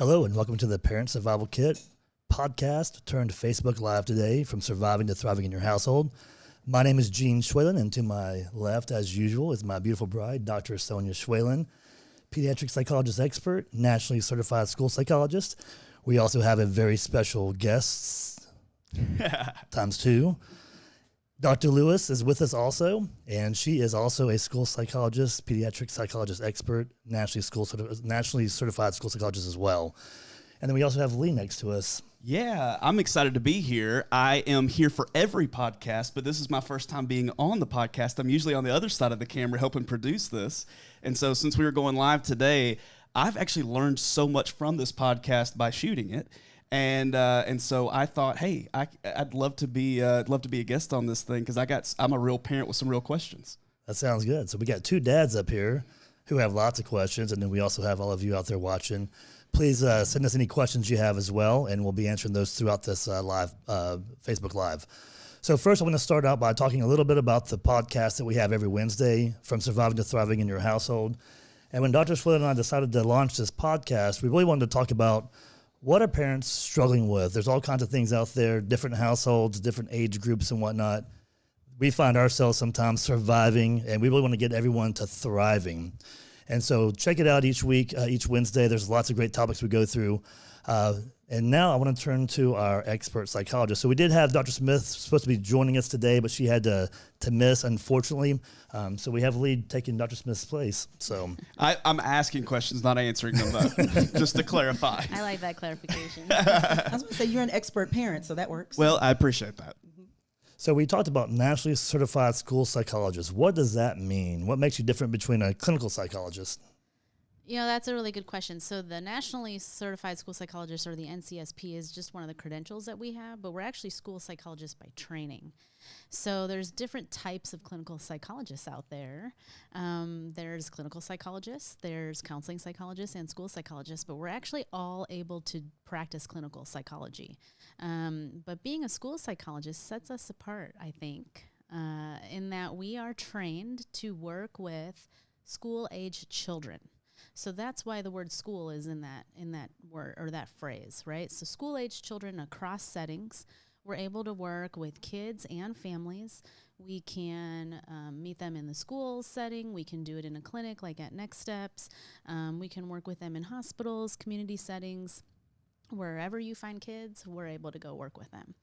Hello and welcome to the Parent Survival Kit podcast turned Facebook Live today from surviving to thriving in your household. My name is Gene Schwalen, and to my left, as usual, is my beautiful bride, Dr. Sonia Schwalen, pediatric psychologist expert, nationally certified school psychologist. We also have a very special guest, times two. Dr. Lewis is with us also, and she is also a school psychologist, pediatric psychologist expert, nationally certified school psychologist as well. And then we also have Lee next to us. Yeah, I'm excited to be here. I am here for every podcast, but this is my first time being on the podcast. I'm usually on the other side of the camera helping produce this. And so since we were going live today, I've actually learned so much from this podcast by shooting it. And so I thought, hey, I'd love to be a guest on this thing because I'm a real parent with some real questions. That sounds good. So we got two dads up here who have lots of questions, and then we also have all of you out there watching. Please send us any questions you have as well, and we'll be answering those throughout this live Facebook Live. So first, I want to start out by talking a little bit about the podcast that we have every Wednesday, From Surviving to Thriving in Your Household. And when Dr. Schwellen and I decided to launch this podcast, we really wanted to talk about what are parents struggling with. There's all kinds of things out there, different households, different age groups and whatnot. We find ourselves sometimes surviving, and we really want to get everyone to thriving. And so check it out each week, each Wednesday. There's lots of great topics we go through. And now I want to turn to our expert psychologist. So we did have Dr. Smith supposed to be joining us today, but she had to miss, unfortunately. So we have Lee taking Dr. Smith's place. So I'm asking questions, not answering them, though, just to clarify. I like that clarification. I was going to say, you're an expert parent, so that works. Well, I appreciate that. So we talked about nationally certified school psychologists. What does that mean? What makes you different between a clinical psychologist? You know, that's a really good question. So the Nationally Certified School Psychologist, or the NCSP, is just one of the credentials that we have, but we're actually school psychologists by training. So there's different types of clinical psychologists out there. There's clinical psychologists, there's counseling psychologists, and school psychologists, but we're actually all able to practice clinical psychology. But being a school psychologist sets us apart, I think, in that we are trained to work with school-age children. So that's why the word school is in that word or that phrase, right? So school-age children across settings, we're able to work with kids and families. We can meet them in the school setting. We can do it in a clinic like at Next Steps. We can work with them in hospitals, community settings. Wherever you find kids, we're able to go work with them.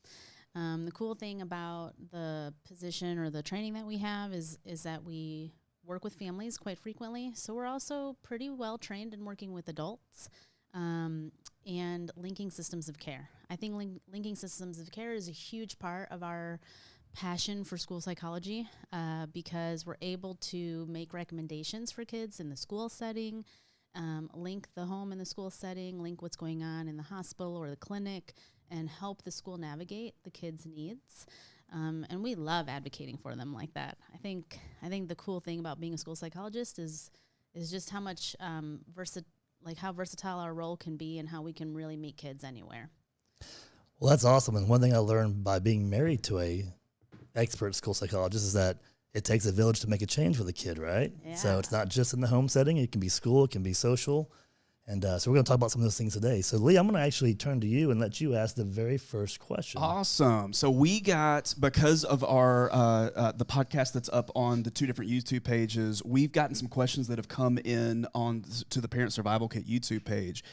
The cool thing about the position or the training that we have is that we work with families quite frequently. So we're also pretty well trained in working with adults and linking systems of care. I think linking systems of care is a huge part of our passion for school psychology because we're able to make recommendations for kids in the school setting, link the home in the school setting, link what's going on in the hospital or the clinic, and help the school navigate the kids' needs. And we love advocating for them like that. I think the cool thing about being a school psychologist is just how much how versatile our role can be and how we can really meet kids anywhere. Well, that's awesome. And one thing I learned by being married to a expert school psychologist is that it takes a village to make a change with a kid, right? Yeah. So it's not just in the home setting. It can be school. It can be social. And so we're going to talk about some of those things today. So, Lee, I'm going to actually turn to you and let you ask the very first question. Awesome. So we got, because of our the podcast that's up on the two different YouTube pages, we've gotten some questions that have come in to the Parent Survival Kit YouTube page.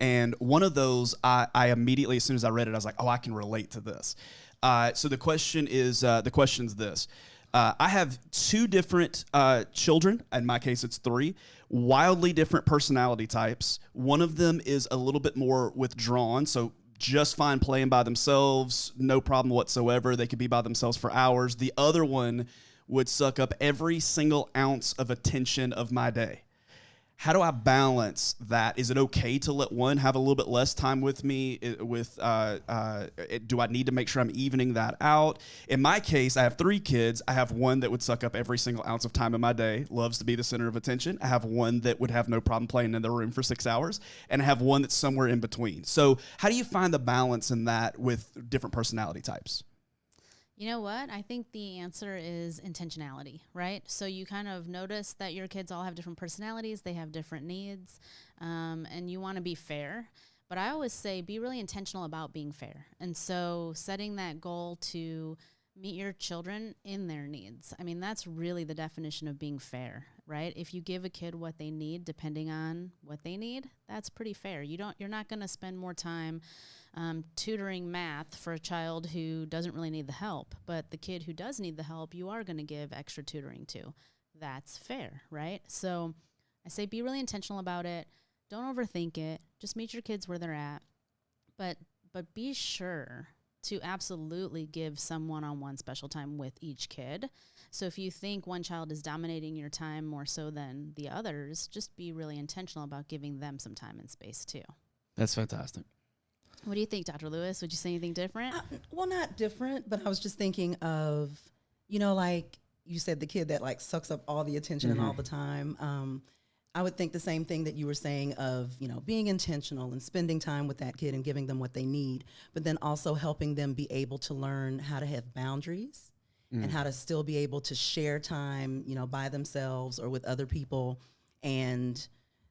And one of those, I immediately, as soon as I read it, I was like, oh, I can relate to this. So the question's this. I have two different children. In my case, it's three. Wildly different personality types. One of them is a little bit more withdrawn, so just fine playing by themselves, no problem whatsoever. They could be by themselves for hours. The other one would suck up every single ounce of attention of my day. How do I balance that? Is it okay to let one have a little bit less time with me? Do I need to make sure I'm evening that out? In my case, I have three kids. I have one that would suck up every single ounce of time in my day, loves to be the center of attention. I have one that would have no problem playing in their room for 6 hours, and I have one that's somewhere in between. So how do you find the balance in that with different personality types? You know what? I think the answer is intentionality, right? So you kind of notice that your kids all have different personalities, they have different needs, and you want to be fair. But I always say be really intentional about being fair. And so setting that goal to meet your children in their needs. I mean, that's really the definition of being fair, right? If you give a kid what they need, depending on what they need, that's pretty fair. You're not going to spend more time tutoring math for a child who doesn't really need the help, but the kid who does need the help, you are going to give extra tutoring to. That's fair, right? So I say be really intentional about it. Don't overthink it. Just meet your kids where they're at. But be sure to absolutely give some one-on-one special time with each kid. So if you think one child is dominating your time more so than the others, just be really intentional about giving them some time and space too. That's fantastic. What do you think, Dr. Lewis? Would you say anything different? Well, not different, but I was just thinking of, like you said, the kid that like sucks up all the attention and all the time. I would think the same thing that you were saying of, being intentional and spending time with that kid and giving them what they need, but then also helping them be able to learn how to have boundaries and how to still be able to share time, by themselves or with other people, and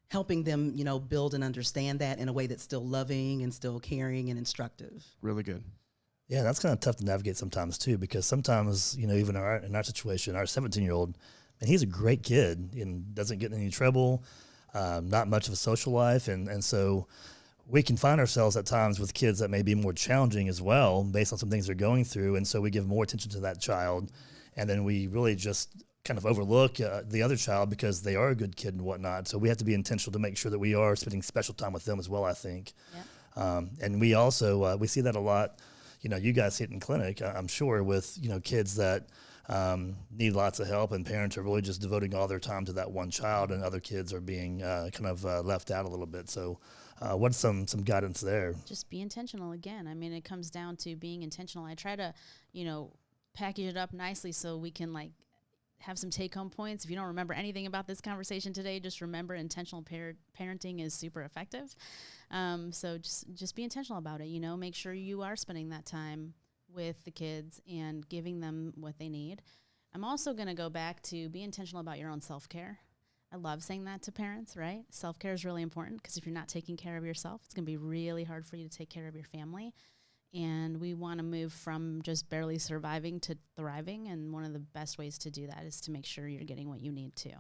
helping them, build and understand that in a way that's still loving and still caring and instructive. Really good. Yeah, that's kind of tough to navigate sometimes too, because sometimes, even in our situation, our 17-year-old, and he's a great kid and doesn't get in any trouble, not much of a social life. And so we can find ourselves at times with kids that may be more challenging as well based on some things they're going through. And so we give more attention to that child. And then we really just kind of overlook the other child because they are a good kid and whatnot. So we have to be intentional to make sure that we are spending special time with them as well, I think. Yep. And we also, we see that a lot. You guys see it in clinic, I'm sure, with, kids that need lots of help, and parents are really just devoting all their time to that one child, and other kids are being kind of left out a little bit. So what's some guidance there? Just be intentional again. I mean, it comes down to being intentional. I try to, package it up nicely so we can have some take-home points. If you don't remember anything about this conversation today, just remember intentional parenting is super effective. So just be intentional about it. Make sure you are spending that time with the kids and giving them what they need. I'm also going to go back to be intentional about your own self-care. I love saying that to parents, right? Self-care is really important because if you're not taking care of yourself, it's going to be really hard for you to take care of your family. And we want to move from just barely surviving to thriving. And one of the best ways to do that is to make sure you're getting what you need to.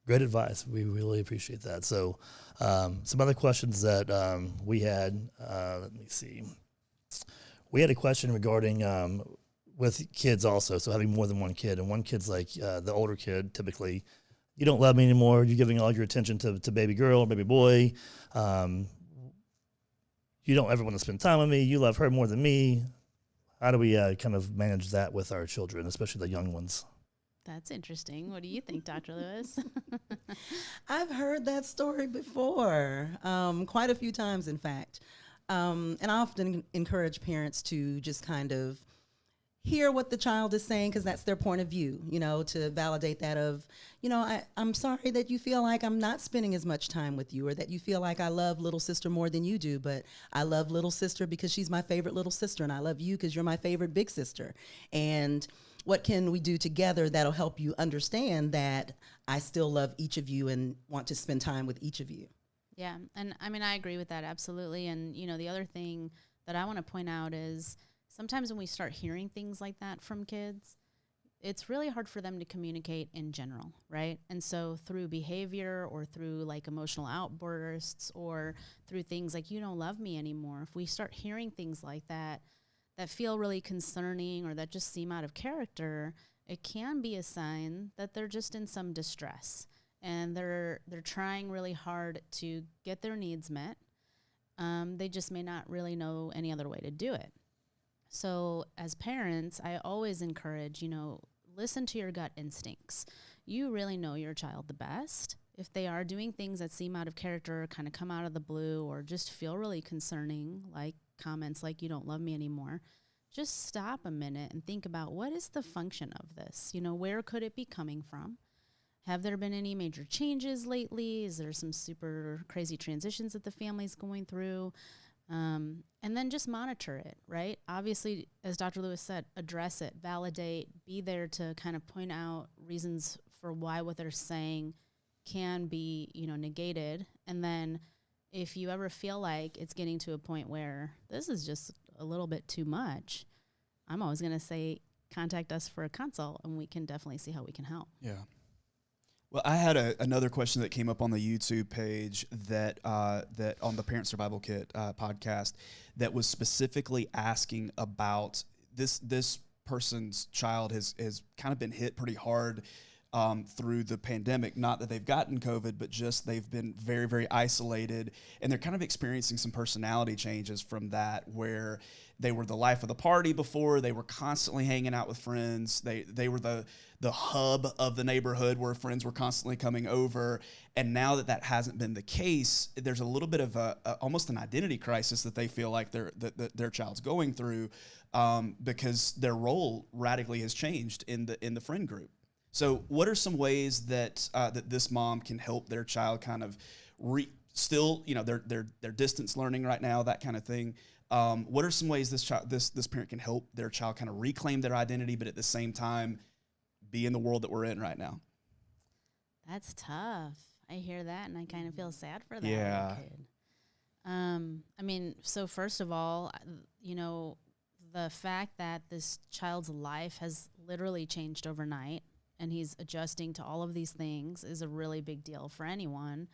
Great advice. We really appreciate that. So some other questions that we had, let me see. We had a question regarding with kids also, so having more than one kid. And one kid's like the older kid, typically, you don't love me anymore. You're giving all your attention to baby girl or baby boy. You don't ever want to spend time with me. You love her more than me. How do we kind of manage that with our children, especially the young ones? That's interesting. What do you think, Dr. Lewis? I've heard that story before, quite a few times, in fact. And I often encourage parents to just kind of hear what the child is saying because that's their point of view, to validate that of, I'm sorry that you feel like I'm not spending as much time with you, or that you feel like I love little sister more than you do, but I love little sister because she's my favorite little sister, and I love you because you're my favorite big sister. And what can we do together that'll help you understand that I still love each of you and want to spend time with each of you? Yeah, and I mean, I agree with that, absolutely. And, the other thing that I want to point out is sometimes when we start hearing things like that from kids, it's really hard for them to communicate in general, right? And so through behavior or through emotional outbursts or through things like you don't love me anymore, if we start hearing things like that feel really concerning or that just seem out of character, it can be a sign that they're just in some distress and they're trying really hard to get their needs met. They just may not really know any other way to do it. So as parents, I always encourage, listen to your gut instincts. You really know your child the best. If they are doing things that seem out of character, kind of come out of the blue, or just feel really concerning, like comments like you don't love me anymore, just stop a minute and think about what is the function of this? Where could it be coming from? Have there been any major changes lately? Is there some super crazy transitions that the family's going through? And then just monitor it, right? Obviously, as Dr. Lewis said, address it, validate, be there to kind of point out reasons for why what they're saying can be, negated, and then if you ever feel like it's getting to a point where this is just a little bit too much, I'm always going to say contact us for a consult, and we can definitely see how we can help. Yeah. Well, I had another question that came up on the YouTube page that that on the Parent Survival Kit podcast that was specifically asking about this person's child has kind of been hit pretty hard through the pandemic. Not that they've gotten COVID, but just they've been very, very isolated, and they're kind of experiencing some personality changes from that, where they were the life of the party before. They were constantly hanging out with friends. They were the hub of the neighborhood where friends were constantly coming over. And now that hasn't been the case, there's a little bit of almost an identity crisis that they feel like their child's going through because their role radically has changed in the friend group. So what are some ways that that this mom can help their child kind of still, they're distance learning right now, that kind of thing. What are some ways this parent can help their child kind of reclaim their identity, but at the same time be in the world that we're in right now? That's tough. I hear that, and I kind of feel sad for that Yeah. kid. I mean, so first of all, the fact that this child's life has literally changed overnight, and he's adjusting to all of these things, is a really big deal for anyone,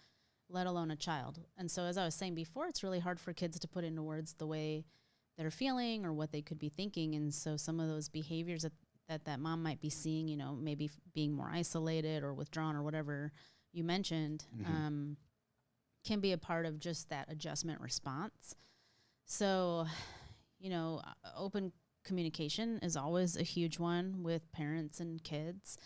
let alone a child. And so, as I was saying before, it's really hard for kids to put into words the way they're feeling or what they could be thinking. And so some of those behaviors that mom might be seeing, maybe being more isolated or withdrawn or whatever you mentioned, can be a part of just that adjustment response. So, open communication is always a huge one with parents and kids.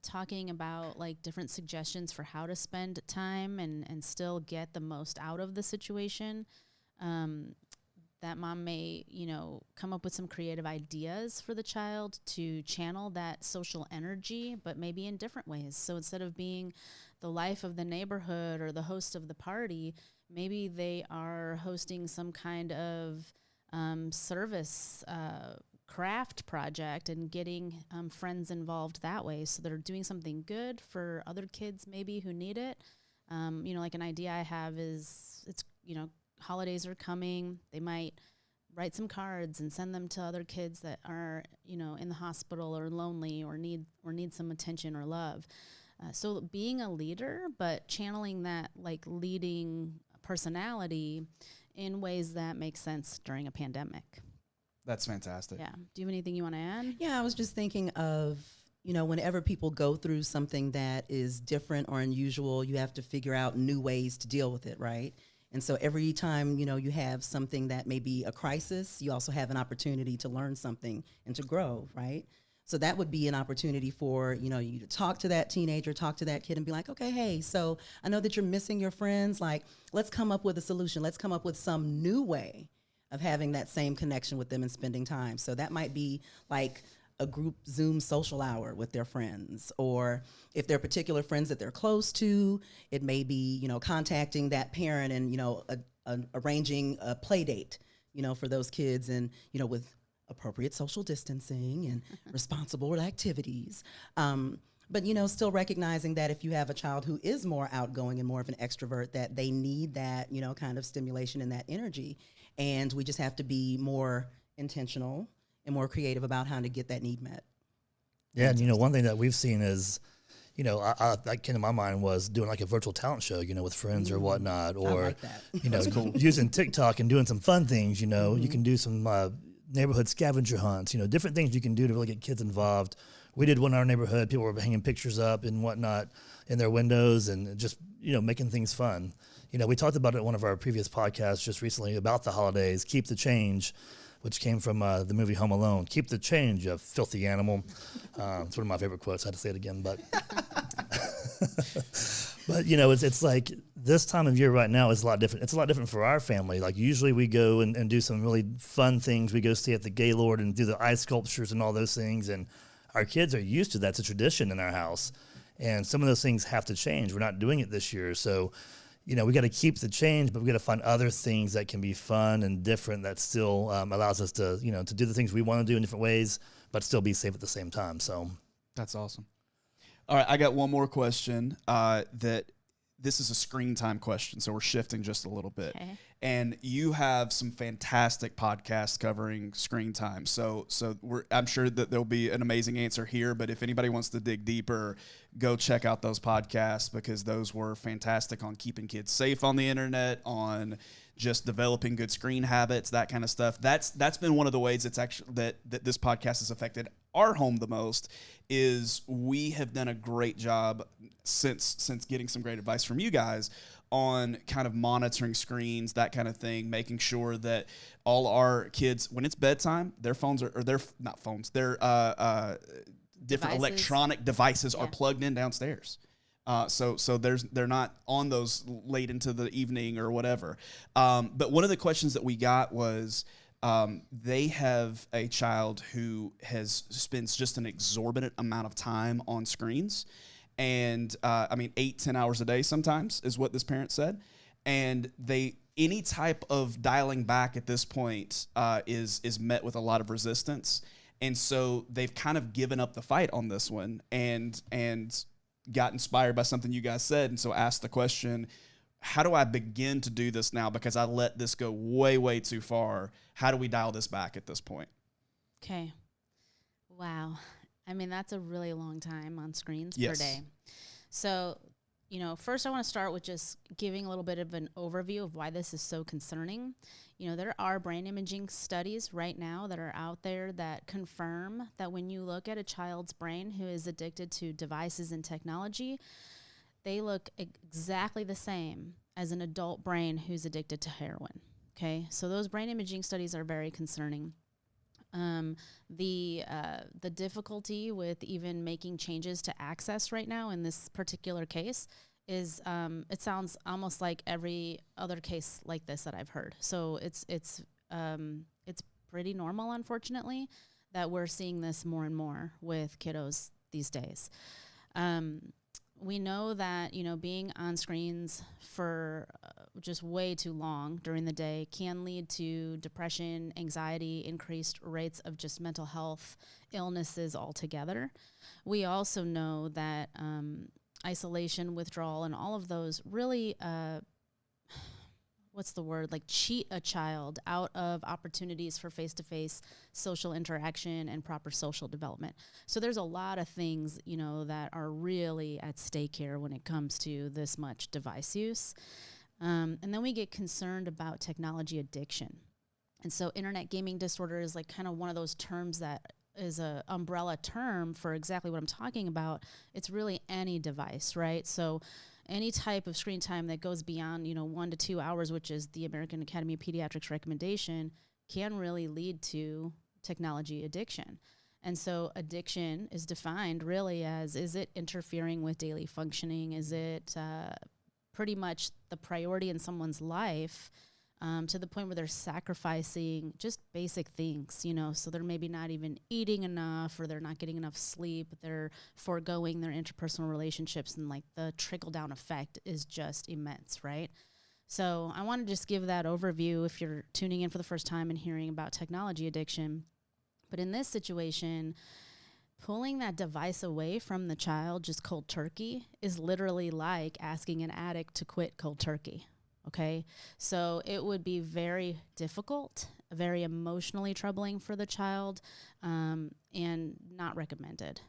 Talking about like different suggestions for how to spend time and still get the most out of the situation. That mom may, come up with some creative ideas for the child to channel that social energy, but maybe in different ways. So instead of being the life of the neighborhood or the host of the party, maybe they are hosting some kind of service craft project and getting friends involved that way. So they're doing something good for other kids maybe who need it. Like an idea I have is holidays are coming. They might write some cards and send them to other kids that are, in the hospital or lonely or need some attention or love. So being a leader, but channeling that like leading personality in ways that make sense during a pandemic. That's fantastic. Yeah. Do you have anything you want to add? Yeah, I was just thinking of, whenever people go through something that is different or unusual, you have to figure out new ways to deal with it, right? And so every time, you have something that may be a crisis, you also have an opportunity to learn something and to grow, right? So that would be an opportunity for, you to talk to that teenager, talk to that kid and be like, okay, hey, so I know that you're missing your friends. Like, let's come up with a solution. Let's come up with some new way of having that same connection with them and spending time. So that might be like a group Zoom social hour with their friends, or if they're particular friends that they're close to, it may be, contacting that parent and, arranging a play date, for those kids and, with appropriate social distancing and responsible activities. But, still recognizing that if you have a child who is more outgoing and more of an extrovert, that they need that, kind of stimulation and that energy. And we just have to be more intentional and more creative about how to get that need met. Yeah, and one thing that we've seen is, that came to my mind was doing like a virtual talent show, with friends or whatnot, or I like that. using TikTok and doing some fun things. You can do some neighborhood scavenger hunts, different things you can do to really get kids involved. We did one in our neighborhood. People were hanging pictures up and whatnot in their windows and just, making things fun. We talked about it in one of our previous podcasts just recently about the holidays, keep the change, which came from the movie Home Alone. Keep the change, you filthy animal. It's one of my favorite quotes. I had to say it again, but but it's like this time of year right now is a lot different. It's a lot different for our family. Like usually we go and do some really fun things. We go stay at the Gaylord and do the ice sculptures and all those things. And our kids are used to that. It's a tradition in our house. And some of those things have to change. We're not doing it this year. So we got to keep the change, but we got to find other things that can be fun and different that still allows us to, to do the things we want to do in different ways, but still be safe at the same time. So that's awesome. All right, I got one more question that this is a screen time question, so we're shifting just a little bit. Okay. And you have some fantastic podcasts covering screen time. So I'm sure that there'll be an amazing answer here, but if anybody wants to dig deeper, go check out those podcasts, because those were fantastic on keeping kids safe on the internet, on just developing good screen habits, that kind of stuff. That's been one of the ways it's actually that this podcast has affected our home the most. Is we have done a great job since getting some great advice from you guys on kind of monitoring screens, that kind of thing, making sure that all our kids, when it's bedtime, their phones or their not phones, their different Devices. electronic devices Yeah. are plugged in downstairs. So they're not on those late into the evening or whatever. But one of the questions that we got was, they have a child who spends just an exorbitant amount of time on screens. And 8-10 hours a day sometimes is what this parent said. And any type of dialing back at this point is met with a lot of resistance. And so they've kind of given up the fight on this one and got inspired by something you guys said. And so asked the question, how do I begin to do this now? Because I let this go way, way too far. How do we dial this back at this point? Okay. Wow. I mean, that's a really long time on screens Yes. per day. So, first I want to start with just giving a little bit of an overview of why this is so concerning. There are brain imaging studies right now that are out there that confirm that when you look at a child's brain who is addicted to devices and technology, they look exactly the same as an adult brain who's addicted to heroin. Okay, so those brain imaging studies are very concerning. The difficulty with even making changes to access right now in this particular case is it sounds almost like every other case like this that I've heard. So it's pretty normal, unfortunately, that we're seeing this more and more with kiddos these days. We know that, being on screens for just way too long during the day can lead to depression, anxiety, increased rates of just mental health illnesses altogether. We also know that isolation, withdrawal, and all of those really cheat a child out of opportunities for face-to-face social interaction and proper social development. So there's a lot of things, that are really at stake here when it comes to this much device use. And then we get concerned about technology addiction. And so internet gaming disorder is like kind of one of those terms that is a umbrella term for exactly what I'm talking about. It's really any device, right? So any type of screen time that goes beyond, 1 to 2 hours, which is the American Academy of Pediatrics recommendation, can really lead to technology addiction. And so addiction is defined really as, is it interfering with daily functioning? Is it pretty much the priority in someone's life to the point where they're sacrificing just basic things, so they're maybe not even eating enough, or they're not getting enough sleep, they're foregoing their interpersonal relationships, and like the trickle-down effect is just immense, right? So I want to just give that overview if you're tuning in for the first time and hearing about technology addiction. But in this situation, pulling that device away from the child just cold turkey is literally like asking an addict to quit cold turkey. Okay, so it would be very difficult, very emotionally troubling for the child, and not recommended.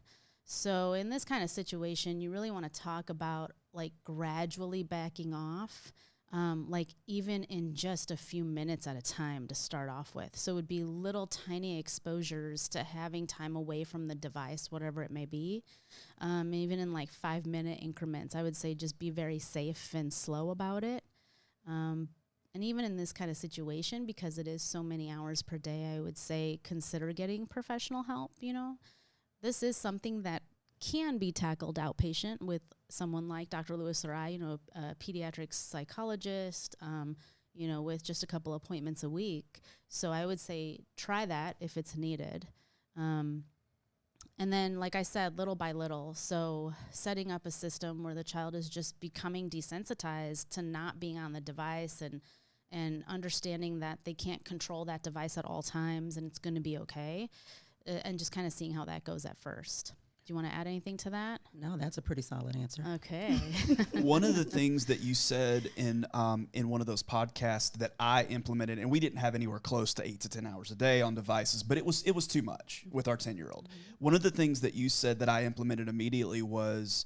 So in this kind of situation, you really want to talk about like gradually backing off, like even in just a few minutes at a time to start off with. So it would be little tiny exposures to having time away from the device, whatever it may be, even in like 5-minute increments. I would say just be very safe and slow about it. And even in this kind of situation, because it is so many hours per day, I would say consider getting professional help. This is something that can be tackled outpatient with someone like Dr. Lewis or I, a pediatric psychologist, with just a couple appointments a week. So I would say try that if it's needed. And then, like I said, little by little, so setting up a system where the child is just becoming desensitized to not being on the device and understanding that they can't control that device at all times and it's going to be okay, and just kind of seeing how that goes at first. Do you want to add anything to that? No, that's a pretty solid answer. Okay. One of the things that you said in one of those podcasts that I implemented, and we didn't have anywhere close to 8 to 10 hours a day on devices, but it was too much with our 10-year-old. One of the things that you said that I implemented immediately was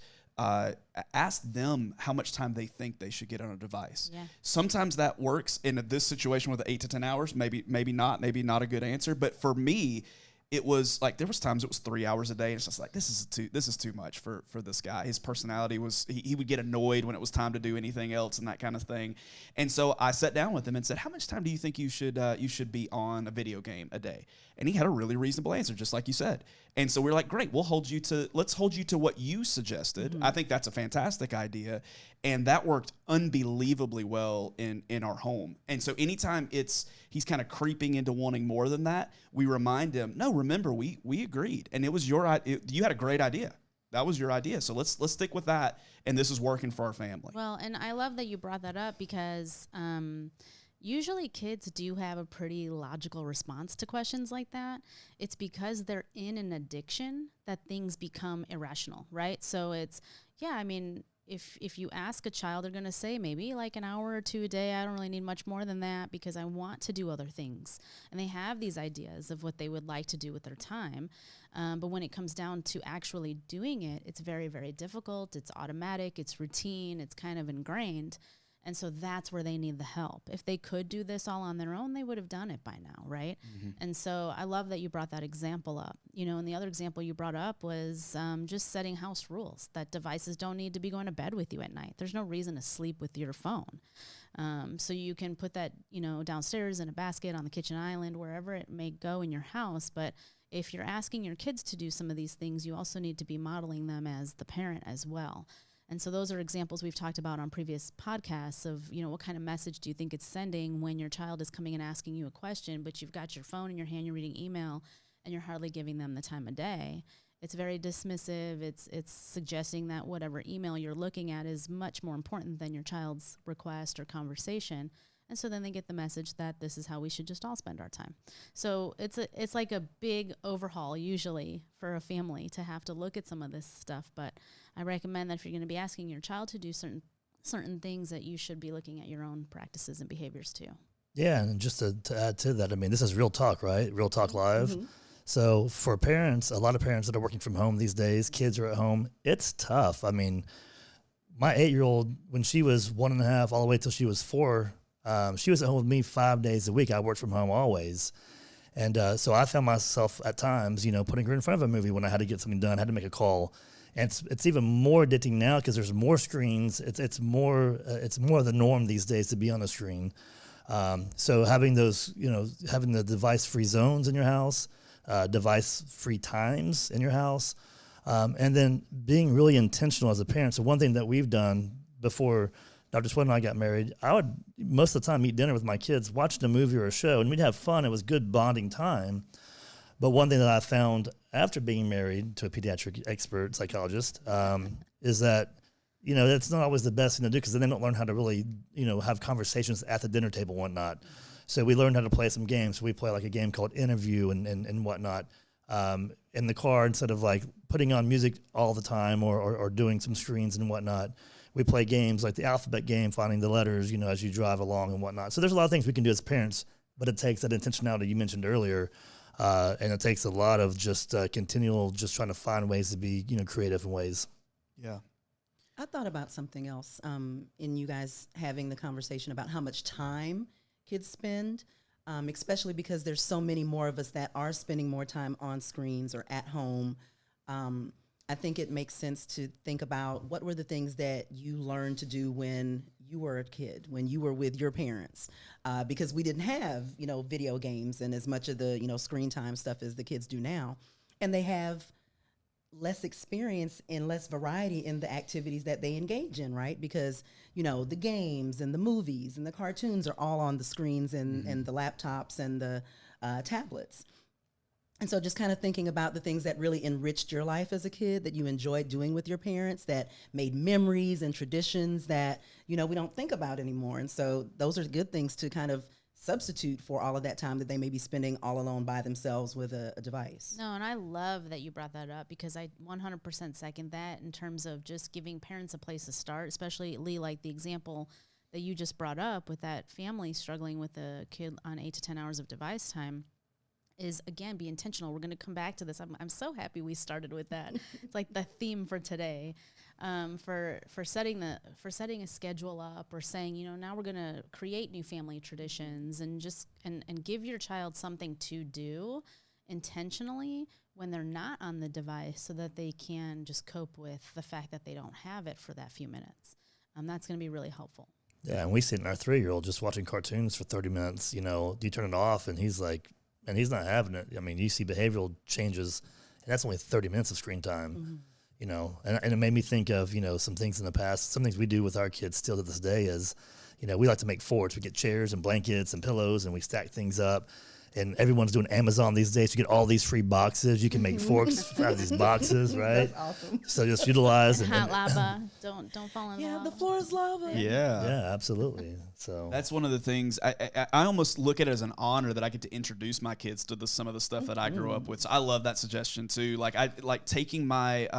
ask them how much time they think they should get on a device. Yeah. Sometimes that works in this situation with 8 to 10 hours. Maybe not a good answer. But for me, it was like there was times it was 3 hours a day, and it's just like this is too much for this guy. His personality was he would get annoyed when it was time to do anything else and that kind of thing. And so I sat down with him and said, "How much time do you think you should be on a video game a day?" And he had a really reasonable answer, just like you said. And so we're like, "Great, let's hold you to what you suggested." I think that's a fantastic idea, and that worked unbelievably well in our home. And so anytime he's kind of creeping into wanting more than that, we remind him, "No, remember we agreed, and it was you had a great idea. That was your idea. So let's stick with that, and this is working for our family." Well, and I love that you brought that up because usually kids do have a pretty logical response to questions like that. It's because they're in an addiction that things become irrational, right? So it's, yeah, I mean, if you ask a child, they're going to say maybe like an hour or two a day. I don't really need much more than that because I want to do other things. And they have these ideas of what they would like to do with their time. But when it comes down to actually doing it, it's very, very difficult. It's automatic. It's routine. It's kind of ingrained. And so that's where they need the help. If they could do this all on their own, they would have done it by now, right? Mm-hmm. And so I love that you brought that example up. You know, and the other example you brought up was just setting house rules, that devices don't need to be going to bed with you at night. There's no reason to sleep with your phone. So you can put that, you know, downstairs in a basket on the kitchen island, wherever it may go in your house. But if you're asking your kids to do some of these things, you also need to be modeling them as the parent as well. And so those are examples we've talked about on previous podcasts of, you know, what kind of message do you think it's sending when your child is coming and asking you a question, but you've got your phone in your hand, you're reading email, and you're hardly giving them the time of day. It's very dismissive. It's suggesting that whatever email you're looking at is much more important than your child's request or conversation. And so then they get the message that this is how we should just all spend our time. So it's like a big overhaul usually for a family to have to look at some of this stuff. But I recommend that if you're going to be asking your child to do certain things, that you should be looking at your own practices and behaviors too. Yeah, and just to add to that, I mean, this is Real Talk, right? Real Talk Live. Mm-hmm. So for parents, a lot of parents that are working from home these days, kids are at home, it's tough. I mean, my 8-year-old, when she was 1.5 all the way till she was 4, she was at home with me 5 days a week. I worked from home always. And so I found myself at times, you know, putting her in front of a movie when I had to get something done, had to make a call. And it's even more addicting now because there's more screens. It's more the norm these days to be on a screen. So having those, you know, having the device-free zones in your house, device-free times in your house, and then being really intentional as a parent. So one thing that we've done before Dr. Sweat and I got married, I would most of the time eat dinner with my kids, watch a movie or a show, and we'd have fun. It was good bonding time. But one thing that I found after being married to a pediatric expert psychologist is that, you know, that's not always the best thing to do because then they don't learn how to really, you know, have conversations at the dinner table and whatnot. So we learned how to play some games. We play like a game called Interview and whatnot in the car instead of like putting on music all the time or doing some screens and whatnot. We play games like the alphabet game, finding the letters, you know, as you drive along and whatnot. So there's a lot of things we can do as parents, but it takes that intentionality you mentioned earlier. And it takes a lot of just continual, just trying to find ways to be, you know, creative in ways. Yeah. I thought about something else in you guys having the conversation about how much time kids spend, especially because there's so many more of us that are spending more time on screens or at home. I think it makes sense to think about what were the things that you learned to do when you were a kid, when you were with your parents, because we didn't have, you know, video games and as much of the, you know, screen time stuff as the kids do now. And they have less experience and less variety in the activities that they engage in, right? Because, you know, the games and the movies and the cartoons are all on the screens and the laptops and the tablets. And so just kind of thinking about the things that really enriched your life as a kid that you enjoyed doing with your parents, that made memories and traditions that, you know, we don't think about anymore. And so those are good things to kind of substitute for all of that time that they may be spending all alone by themselves with a device. No, and I love that you brought that up because I 100% second that in terms of just giving parents a place to start, especially Lee, like the example that you just brought up with that family struggling with a kid on 8 to 10 hours of device time. Is again, be intentional. We're going to come back to this. I'm so happy we started with that. It's like the theme for today, for setting a schedule up, or saying, you know, now we're going to create new family traditions, and just and give your child something to do intentionally when they're not on the device, so that they can just cope with the fact that they don't have it for that few minutes. That's going to be really helpful. Yeah, and we sit in our 3-year-old just watching cartoons for 30 minutes. You know, you turn it off, and he's like. And he's not having it. I mean, you see behavioral changes, and that's only 30 minutes of screen time, you know. And it made me think of, you know, some things in the past, some things we do with our kids still to this day is, you know, we like to make forts. We get chairs and blankets and pillows, and we stack things up. And everyone's doing Amazon these days. You get all these free boxes. You can make forks out of these boxes, right? That's awesome. So just utilize. And hot lava. Don't fall in Yeah, lava. the floor is lava. Yeah, absolutely. So That's one of the things I almost look at it as an honor that I get to introduce my kids to some of the stuff that I grew up with. So I love that suggestion too. Like I like taking my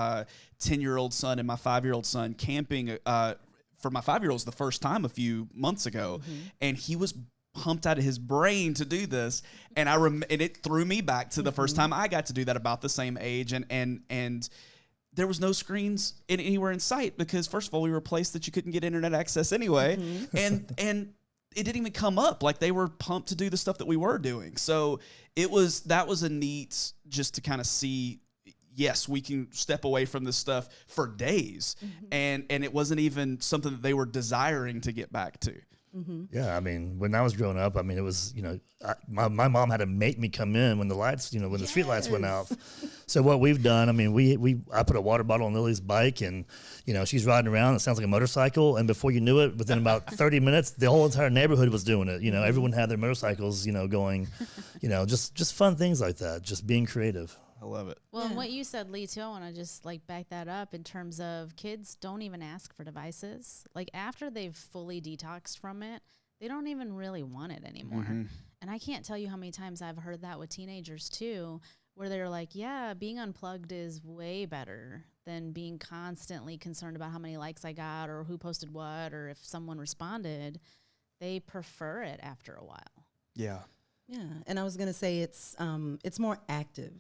10-year-old son and my 5-year-old son camping for my 5-year-old's the first time a few months ago, and he was pumped out of his brain to do this, and and it threw me back to the first time I got to do that about the same age, and there was no screens anywhere in sight because first of all we were a place that you couldn't get internet access anyway, and it didn't even come up. Like they were pumped to do the stuff that we were doing. So that was a neat just to kind of see. Yes, we can step away from this stuff for days, and it wasn't even something that they were desiring to get back to. yeah, I mean, when I was growing up, I mean, it was, you know, my mom had to make me come in when the lights, you know, when the street lights went out. So what we've done, I mean, I put a water bottle on Lily's bike, and, you know, she's riding around. It sounds like a motorcycle. And before you knew it, within about 30 minutes, the whole entire neighborhood was doing it. You know, everyone had their motorcycles, you know, going, you know, just fun things like that, just being creative. I love it. Well, and what you said, Lee, too, I want to just like back that up in terms of kids don't even ask for devices. Like after they've fully detoxed from it, they don't even really want it anymore. And I can't tell you how many times I've heard that with teenagers too, where they're like, yeah, being unplugged is way better than being constantly concerned about how many likes I got or who posted what or if someone responded. They prefer it after a while. Yeah. Yeah, and I was gonna say it's more active.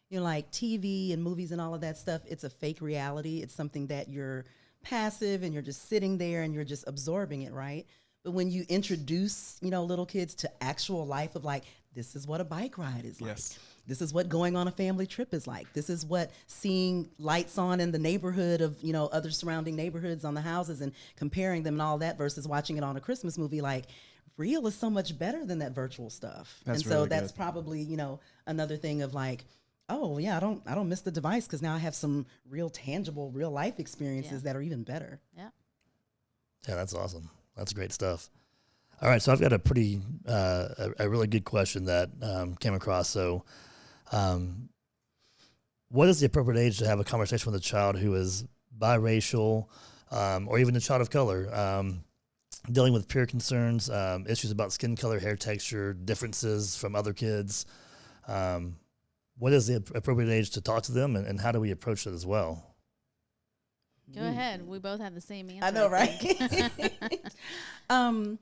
You know, like TV and movies and all of that stuff. It's a fake reality. It's something that you're passive and you're just sitting there and you're just absorbing it, right? But when you introduce, you know, little kids to actual life of like, this is what a bike ride is like. Yes. This is what going on a family trip is like. This is what seeing lights on in the neighborhood of, you know, other surrounding neighborhoods on the houses and comparing them and all that versus watching it on a Christmas movie. Like, real is so much better than that virtual stuff. That's and so really that's good. probably, you know, another thing of like, oh yeah, I don't miss the device because now I have some real tangible, real life experiences that are even better. Yeah. Yeah, that's awesome. That's great stuff. All right, so I've got a pretty, a really good question that came across. So, what is the appropriate age to have a conversation with a child who is biracial, or even a child of color, dealing with peer concerns, issues about skin color, hair texture, differences from other kids? What is the appropriate age to talk to them, and how do we approach it as well? Go ahead. We both have the same answer. I know, think. right?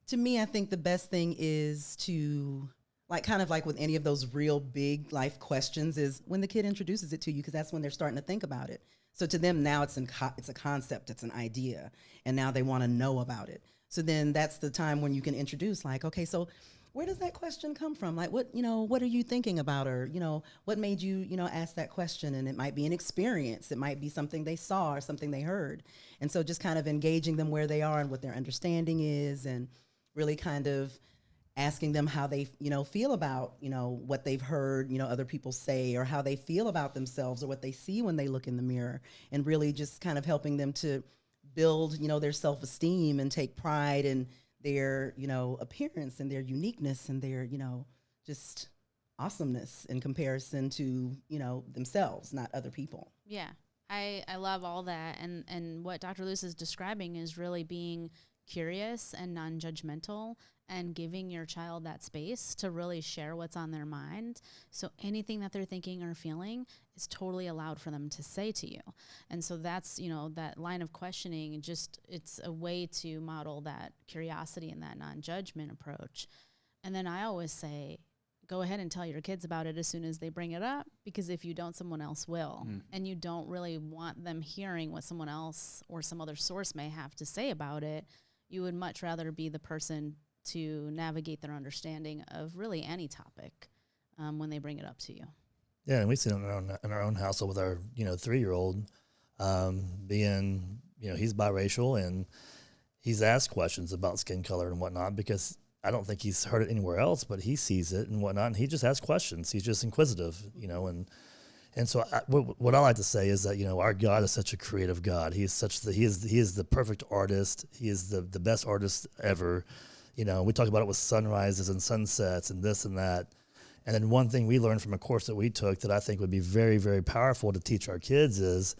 To me, I think the best thing is to, like, kind of like with any of those real big life questions, is when the kid introduces it to you, because that's when they're starting to think about it. So to them now it's a concept, it's an idea, and now they want to know about it. So then that's the time when you can introduce, like, okay, so where does that question come from? Like, what are you thinking about? Or, what made you, ask that question? And it might be an experience. It might be something they saw or something they heard. And so just kind of engaging them where they are and what their understanding is, and really kind of asking them how they, feel about, what they've heard, other people say, or how they feel about themselves, or what they see when they look in the mirror, and really just kind of helping them to build, their self-esteem and take pride in their, appearance and their uniqueness and their, just awesomeness in comparison to, themselves, not other people. Yeah, I love all that. And what Dr. Lewis is describing is really being curious and non-judgmental, and giving your child that space to really share what's on their mind. So anything that they're thinking or feeling is totally allowed for them to say to you. And so that's, that line of questioning, just it's a way to model that curiosity and that non-judgment approach. And then I always say, go ahead and tell your kids about it as soon as they bring it up, because if you don't, someone else will. And you don't really want them hearing what someone else or some other source may have to say about it. You would much rather be the person to navigate their understanding of really any topic when they bring it up to you. Yeah, and we've seen it in our own household with our 3-year-old being he's biracial, and he's asked questions about skin color and whatnot because I don't think he's heard it anywhere else, but he sees it and whatnot, and he just asks questions. He's just inquisitive, and so what I like to say is that our God is such a creative God. He is the perfect artist. He is the best artist ever. We talk about it with sunrises and sunsets and this and that. And then one thing we learned from a course that we took that I think would be very, very powerful to teach our kids is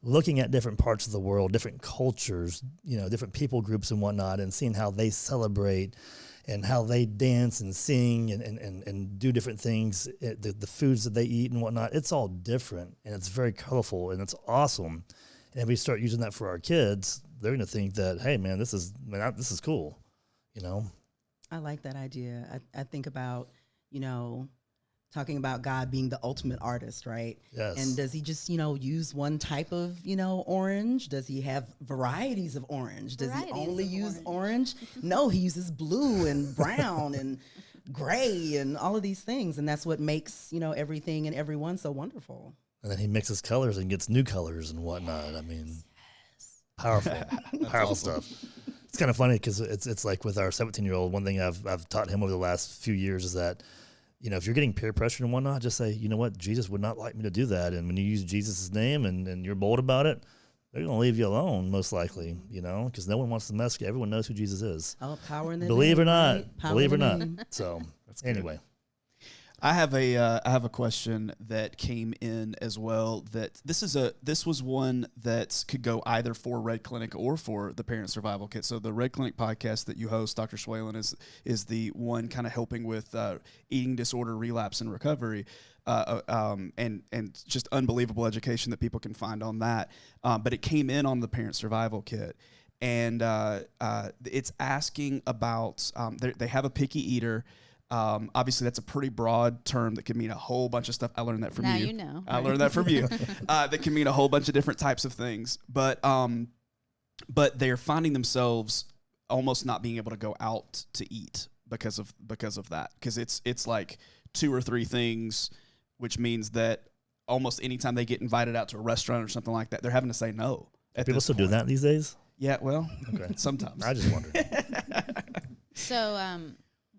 looking at different parts of the world, different cultures, different people groups and whatnot, and seeing how they celebrate and how they dance and sing and do different things, the foods that they eat and whatnot. It's all different, and it's very colorful, and it's awesome. And if we start using that for our kids, they're going to think that, hey, man, this is cool. I like that idea. I think about, talking about God being the ultimate artist, right? Yes. And does he just, use one type of, orange? Does he have varieties of orange? Does he only use orange? No, he uses blue and brown and gray and all of these things. And that's what makes, everything and everyone so wonderful. And then he mixes colors and gets new colors and whatnot. I mean, powerful, powerful stuff. It's kind of funny because it's like with our 17-year-old, one thing I've taught him over the last few years is that, if you're getting peer pressure and whatnot, just say, you know what, Jesus would not like me to do that. And when you use Jesus' name and you're bold about it, they're going to leave you alone, most likely, because no one wants to mess with you. Everyone knows who Jesus is. Oh, power in the Believe name, or not, right? believe or not. Name. So anyway. I have a question that came in as well. That this was one that could go either for Red Clinic or for the Parent Survival Kit. So the Red Clinic podcast that you host, Dr. Swalen, is the one kind of helping with eating disorder relapse and recovery, and just unbelievable education that people can find on that. But it came in on the Parent Survival Kit. And it's asking about they have a picky eater. Obviously, that's a pretty broad term that can mean a whole bunch of stuff. I learned that from now you. you know. I learned that from you. That can mean a whole bunch of different types of things. But they're finding themselves almost not being able to go out to eat because of that. Because it's like 2 or 3 things, which means that almost anytime they get invited out to a restaurant or something like that, they're having to say no. People still do that these days? Yeah, well, Okay. sometimes. I just wondered. So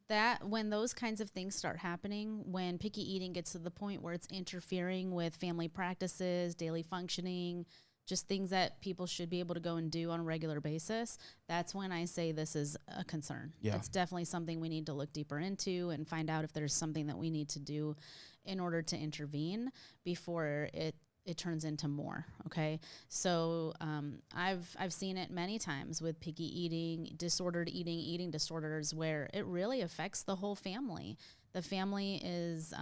that when those kinds of things start happening, when picky eating gets to the point where it's interfering with family practices, daily functioning, just things that people should be able to go and do on a regular basis, that's when I say this is a concern. Yeah. It's definitely something we need to look deeper into and find out if there's something that we need to do in order to intervene before it turns into more. Okay. So, I've seen it many times with picky eating, disordered eating disorders, where it really affects the whole family. The family is,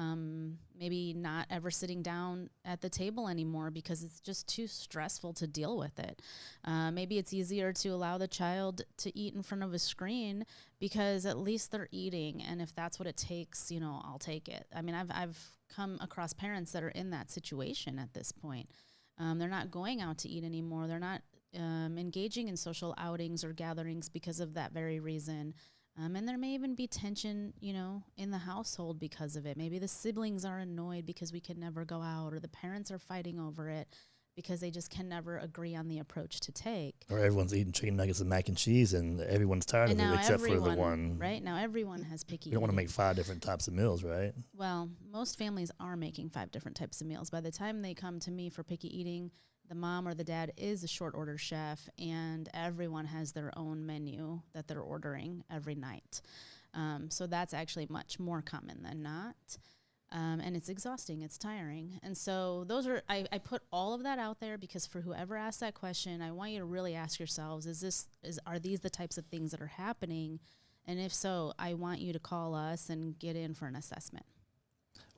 maybe not ever sitting down at the table anymore because it's just too stressful to deal with it. Maybe it's easier to allow the child to eat in front of a screen because at least they're eating. And if that's what it takes, I'll take it. I mean, I've come across parents that are in that situation at this point. They're not going out to eat anymore. They're not engaging in social outings or gatherings because of that very reason. And there may even be tension, in the household because of it. Maybe the siblings are annoyed because we can never go out, or the parents are fighting over it because they just can never agree on the approach to take. Or everyone's eating chicken nuggets and mac and cheese, and everyone's tired And of it now except for the everyone, one. right? Now everyone has picky You don't want to eating. make 5 different types of meals, right? Well, most families are making 5 different types of meals. By the time they come to me for picky eating, the mom or the dad is a short order chef, and everyone has their own menu that they're ordering every night. So that's actually much more common than not. And it's exhausting, it's tiring. And so I put all of that out there because for whoever asked that question, I want you to really ask yourselves, are these the types of things that are happening And if so, I want you to call us and get in for an assessment.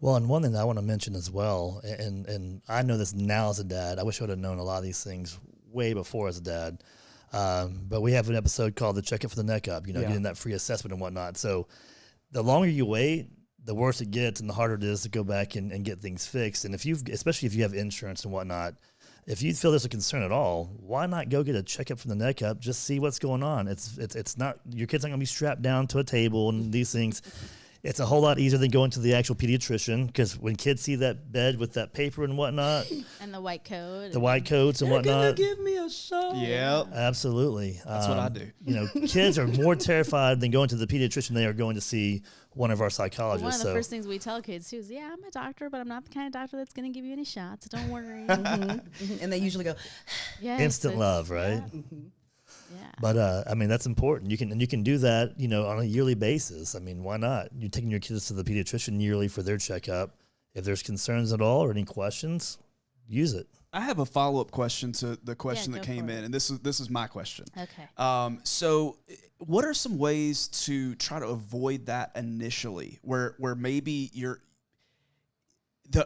Well, and one thing that I want to mention as well, and I know this now as a dad. I wish I would have known a lot of these things way before as a dad. But we have an episode called the Check It for the Neck Up, getting that free assessment and whatnot. So the longer you wait, the worse it gets and the harder it is to go back and get things fixed. And especially if you have insurance and whatnot, if you feel there's a concern at all, why not go get a checkup from the neck up? Just see what's going on. It's not, your kid's not gonna be strapped down to a table and these things. It's a whole lot easier than going to the actual pediatrician, because when kids see that bed with that paper and whatnot, And the white coat. the white coats and They're gonna whatnot, give me a shot. Yep. absolutely. That's what I do. Kids are more terrified than going to the pediatrician than they are going to see one of our psychologists. One of the first things we tell kids too is, yeah, I'm a doctor, but I'm not the kind of doctor that's going to give you any shots. Don't worry. And they usually go, Yes, instant it's- love, right? Yeah. But I mean, that's important. You can do that, on a yearly basis. I mean, why not? You're taking your kids to the pediatrician yearly for their checkup. If there's concerns at all or any questions, use it. I have a follow-up question to the question Yeah, that go came for in, it. and this is my question. Okay. So what are some ways to try to avoid that initially, where maybe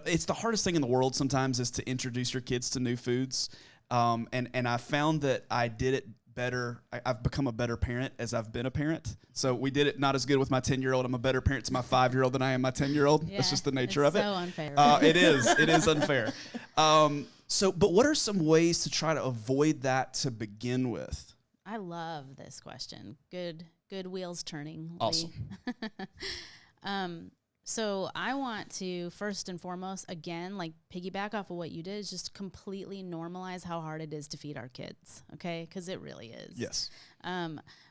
it's the hardest thing in the world sometimes is to introduce your kids to new foods, and I found that I did it better. I've become a better parent as I've been a parent. So we did it not as good with my 10-year-old. I'm a better parent to my 5-year-old than I am my 10-year-old. That's just the nature of it. So unfair. It is unfair. But what are some ways to try to avoid that to begin with? I love this question. Good wheels turning. Lee. Awesome. So I want to first and foremost, again, like piggyback off of what you did, is just completely normalize how hard it is to feed our kids. Okay, because it really is. Yes.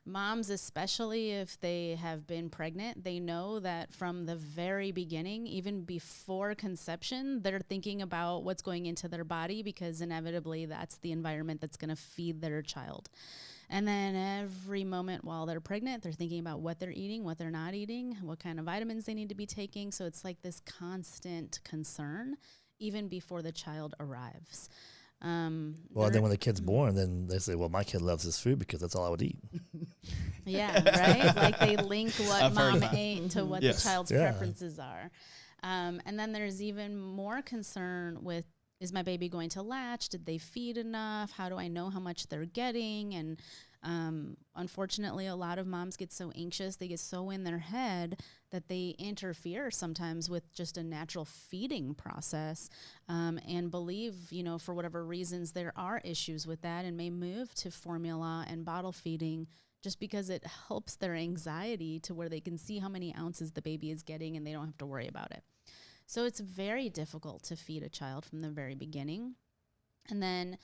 Moms, especially if they have been pregnant, they know that from the very beginning, even before conception, they're thinking about what's going into their body, because inevitably that's the environment that's going to feed their child. And then every moment while they're pregnant, they're thinking about what they're eating, what they're not eating, what kind of vitamins they need to be taking. So it's like this constant concern even before the child arrives. Well, then when the kid's born, then they say, well, my kid loves this food because that's all I would eat. Yeah, right? Like they link what I've heard mom that. ate to what Yes. the child's Yeah. preferences are. And then there's even more concern with, is my baby going to latch? Did they feed enough? How do I know how much they're getting? And unfortunately, a lot of moms get so anxious, they get so in their head that they interfere sometimes with just a natural feeding process, and believe, for whatever reasons, there are issues with that, and may move to formula and bottle feeding just because it helps their anxiety to where they can see how many ounces the baby is getting and they don't have to worry about it. So it's very difficult to feed a child from the very beginning. And then,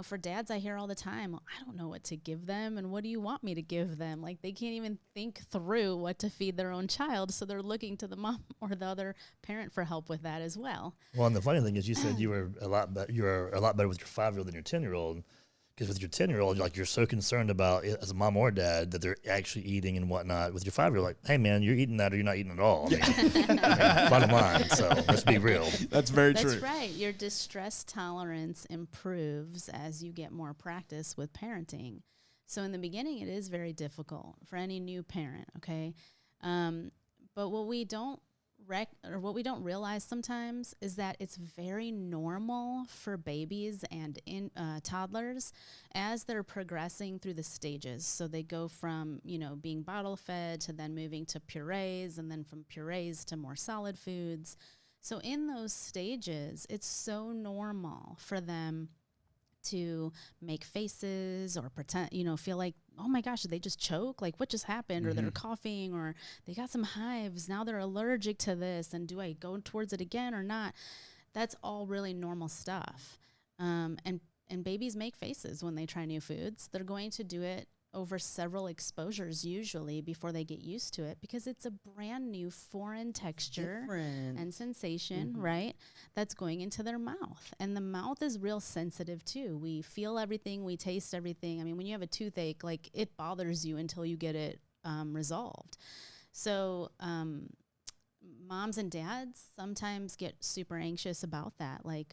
for dads, I hear all the time, well, I don't know what to give them. And what do you want me to give them? Like they can't even think through what to feed their own child. So they're looking to the mom or the other parent for help with that as well. Well, and the funny thing is, you said you were a lot better with your 5-year-old than your 10-year-old. Because with your 10-year-old, you're so concerned about it as a mom or dad that they're actually eating and whatnot. With your 5-year-old, like, hey man, you're eating that or you're not eating at all. I mean, bottom line. So let's be real. That's very That's true. right. Your distress tolerance improves as you get more practice with parenting. So in the beginning, it is very difficult for any new parent. Okay, but what we don't realize sometimes is that it's very normal for babies and toddlers as they're progressing through the stages. So they go from, being bottle fed to then moving to purees, and then from purees to more solid foods. So in those stages, it's so normal for them to make faces or pretend, feel like, oh my gosh, did they just choke? Like what just happened? Or they're coughing, or they got some hives. Now they're allergic to this. And do I go towards it again or not? That's all really normal stuff. And babies make faces when they try new foods. They're going to do it over several exposures usually before they get used to it, because it's a brand new foreign texture and sensation, right? That's going into their mouth. And the mouth is real sensitive too. We feel everything, we taste everything. I mean, when you have a toothache, like it bothers you until you get it resolved. So moms and dads sometimes get super anxious about that. Like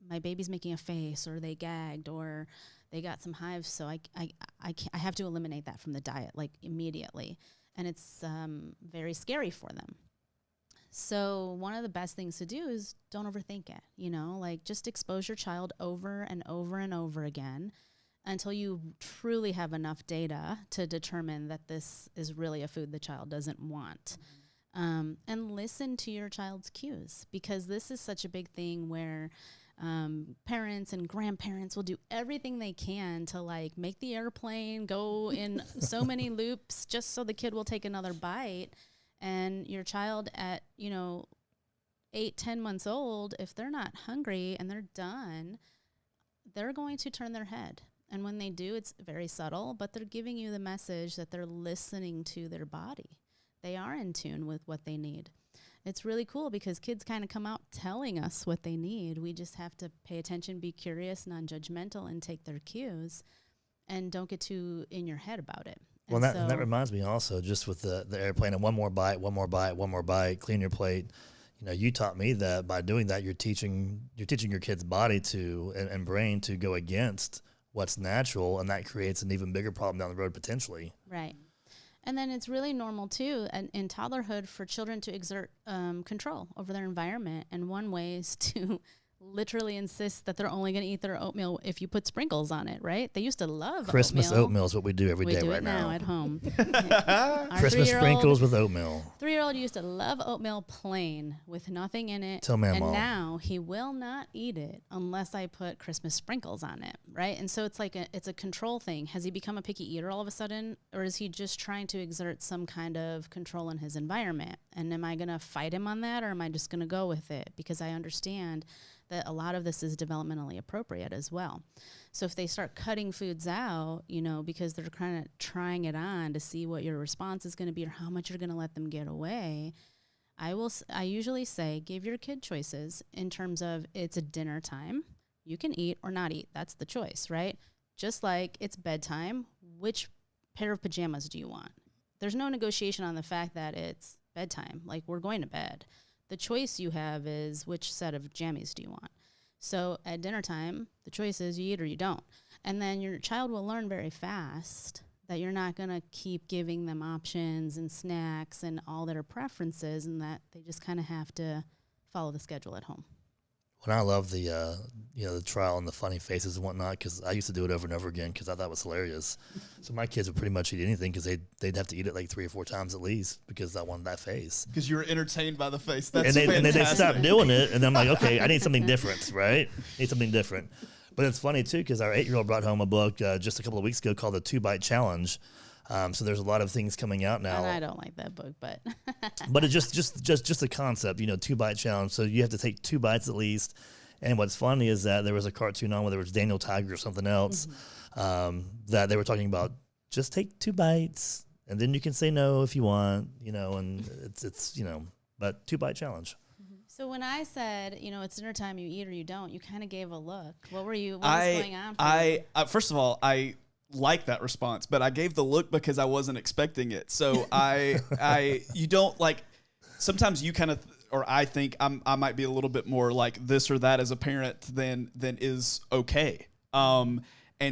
my baby's making a face, or they gagged, or they got some hives, so I have to eliminate that from the diet like immediately. And it's very scary for them. So one of the best things to do is don't overthink it, like just expose your child over and over and over again until you truly have enough data to determine that this is really a food the child doesn't want. And listen to your child's cues, because this is such a big thing where parents and grandparents will do everything they can to like make the airplane go in so many loops just so the kid will take another bite. And your child at 8-10 months old, if they're not hungry and they're done, they're going to turn their head. And when they do, it's very subtle, but they're giving you the message that they're listening to their body. They are in tune with what they need. It's really cool because kids kind of come out telling us what they need. We just have to pay attention, be curious, non-judgmental, and take their cues, and don't get too in your head about it. Well, that reminds me also, just with the airplane, and one more bite, clean your plate. You taught me that by doing that, you're teaching your kid's body and brain to go against what's natural, and that creates an even bigger problem down the road potentially. Right. And then it's really normal, too, in toddlerhood for children to exert control over their environment. And one way is to literally insist that they're only going to eat their oatmeal if you put sprinkles on it, right? They used to love Christmas oatmeal is what we do every day right now. We do it now at home. Christmas sprinkles with oatmeal. 3-year-old used to love oatmeal plain with nothing in it. Tell Mama. And now he will not eat it unless I put Christmas sprinkles on it, right? And so it's like it's a control thing. Has he become a picky eater all of a sudden, or is he just trying to exert some kind of control in his environment? And am I going to fight him on that, or am I just going to go with it? Because I understand that a lot of this is developmentally appropriate as well. So if they start cutting foods out, because they're kind of trying it on to see what your response is going to be or how much you're going to let them get away, I usually say give your kid choices in terms of it's a dinner time. You can eat or not eat. That's the choice, right? Just like it's bedtime, which pair of pajamas do you want? There's no negotiation on the fact that it's bedtime, like we're going to bed. The choice you have is which set of jammies do you want. So at dinner time, the choice is you eat or you don't. And then your child will learn very fast that you're not going to keep giving them options and snacks and all their preferences, and that they just kind of have to follow the schedule at home. When I love the trial and the funny faces and whatnot, because I used to do it over and over again because I thought it was hilarious. So my kids would pretty much eat anything because they'd have to eat it like 3 or 4 times at least because I wanted that face. Because you were entertained by the face. That's and then they fantastic. stopped doing it, and I'm like, okay, I need something different, right? Need something different. But it's funny too because our 8-year-old brought home a book just a couple of weeks ago called The 2-Bite Challenge. So there's a lot of things coming out now. And I don't like that book, but but it's just a concept, 2-bite challenge. So you have to take 2 bites at least. And what's funny is that there was a cartoon on where there was Daniel Tiger or something else that they were talking about. Just take 2 bites, and then you can say no if you want, and it's but 2-bite challenge. So when I said, it's dinner time, you eat or you don't, you kind of gave a look. What was going on for you? First of all, I like that response, but I gave the look because I wasn't expecting it. So you don't like, sometimes you kind of, or I think I might be a little bit more like this or that as a parent than is okay. And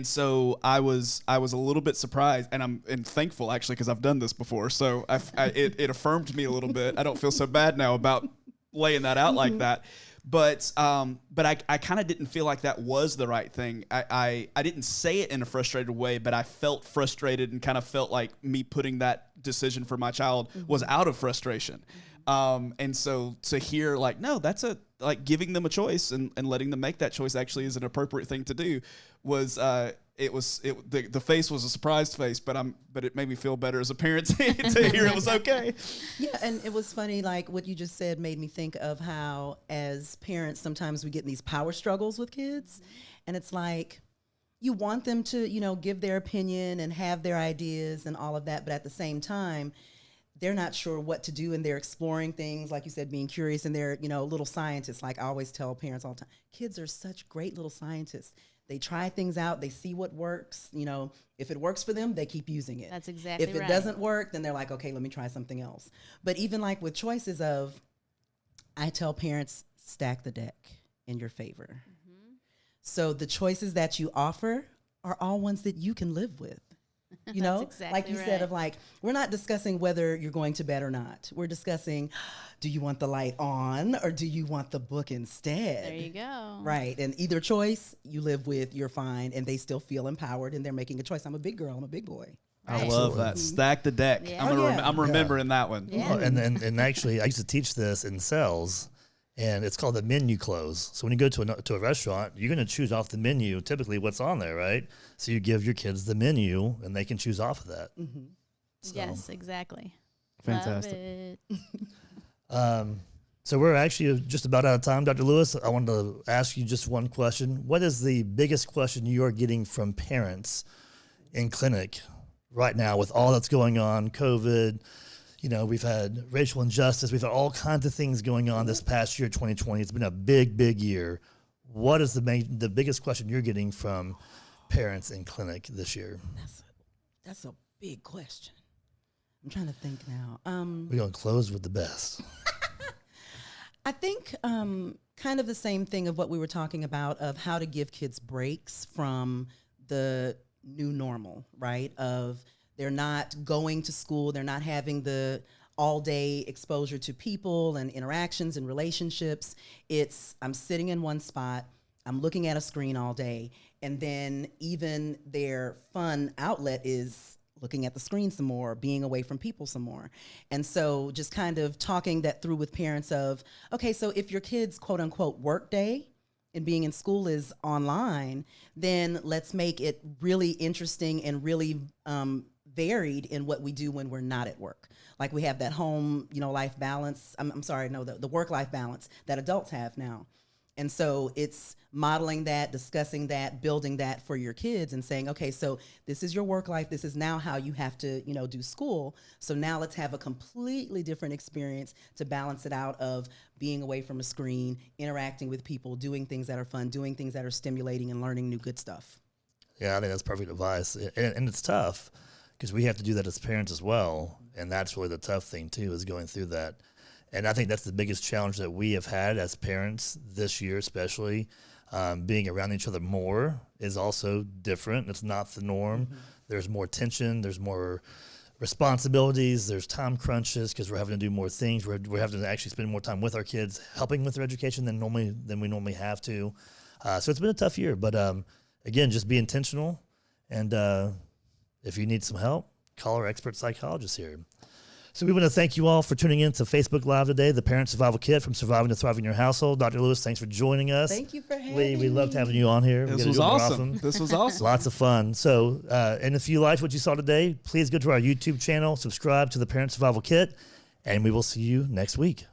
so I was a little bit surprised, and I'm thankful actually because I've done this before. So it affirmed me a little bit. I don't feel so bad now about laying that out like that. But I kind of didn't feel like that was the right thing. I didn't say it in a frustrated way, but I felt frustrated and kind of felt like me putting that decision for my child was out of frustration. And so to hear like, no, that's giving them a choice and letting them make that choice actually is an appropriate thing to do was, the face was a surprised face, but it made me feel better as a parent to hear it was okay. Yeah. And it was funny. Like what you just said made me think of how as parents, sometimes we get in these power struggles with kids, and it's like, you want them to, give their opinion and have their ideas and all of that. But at the same time, they're not sure what to do, and they're exploring things, like you said, being curious, and they're, little scientists. Like I always tell parents all the time, kids are such great little scientists. They try things out. They see what works. If it works for them, they keep using it. That's exactly right. If it doesn't work, then they're like, okay, let me try something else. But even like with choices I tell parents, stack the deck in your favor. So the choices that you offer are all ones that you can live with. You know, exactly like you right. said, of like, we're not discussing whether you're going to bed or not. We're discussing, do you want the light on or do you want the book instead? There you go. Right. And either choice you live with, you're fine. And they still feel empowered and they're making a choice. I'm a big girl. I'm a big boy. I Right. love that. Stack the deck. Yeah. I'm remembering that one. Yeah. And actually, I used to teach this in sales, and it's called the menu close. So when you go to a restaurant, you're going to choose off the menu, typically what's on there, right? So you give your kids the menu, and they can choose off of that. So, Yes, exactly. Fantastic. Love it. So we're actually just about out of time, Dr. Lewis. I wanted to ask you just one question. What is the biggest question you are getting from parents in clinic right now with all that's going on, COVID? You know, we've had racial injustice. We've had all kinds of things going on this past year, 2020. It's been a big, big year. What is the biggest question you're getting from parents in clinic this year? That's a big question. I'm trying to think now. We're going to close with the best. I think kind of the same thing of what we were talking about of how to give kids breaks from the new normal, right? Of they're not going to school, they're not having the all day exposure to people and interactions and relationships. It's I'm sitting in one spot, I'm looking at a screen all day, and then even their fun outlet is looking at the screen some more, being away from people some more. And so just kind of talking that through with parents of, okay, so if your kid's quote unquote work day and being in school is online, then let's make it really interesting and really varied in what we do when we're not at work. Like we have that home, life balance. The work-life balance that adults have now. And so it's modeling that, discussing that, building that for your kids and saying, okay, so this is your work life. This is now how you have to, do school. So now let's have a completely different experience to balance it out of being away from a screen, interacting with people, doing things that are fun, doing things that are stimulating and learning new good stuff. Yeah, I think that's perfect advice. And it's tough because we have to do that as parents as well. And that's really the tough thing too, is going through that. And I think that's the biggest challenge that we have had as parents this year, especially being around each other more is also different. It's not the norm. Mm-hmm. There's more tension. There's more responsibilities. There's time crunches because we're having to do more things. We're having to actually spend more time with our kids, helping with their education than we normally have to. So it's been a tough year. But again, just be intentional. And if you need some help, call our expert psychologist here. So we want to thank you all for tuning in to Facebook Live today, the Parent Survival Kit from Surviving to Thriving in Your Household. Dr. Lewis, thanks for joining us. Thank you for having me. We loved having you on here. This was awesome. This was awesome. Lots of fun. So, and if you liked what you saw today, please go to our YouTube channel, subscribe to the Parent Survival Kit, and we will see you next week.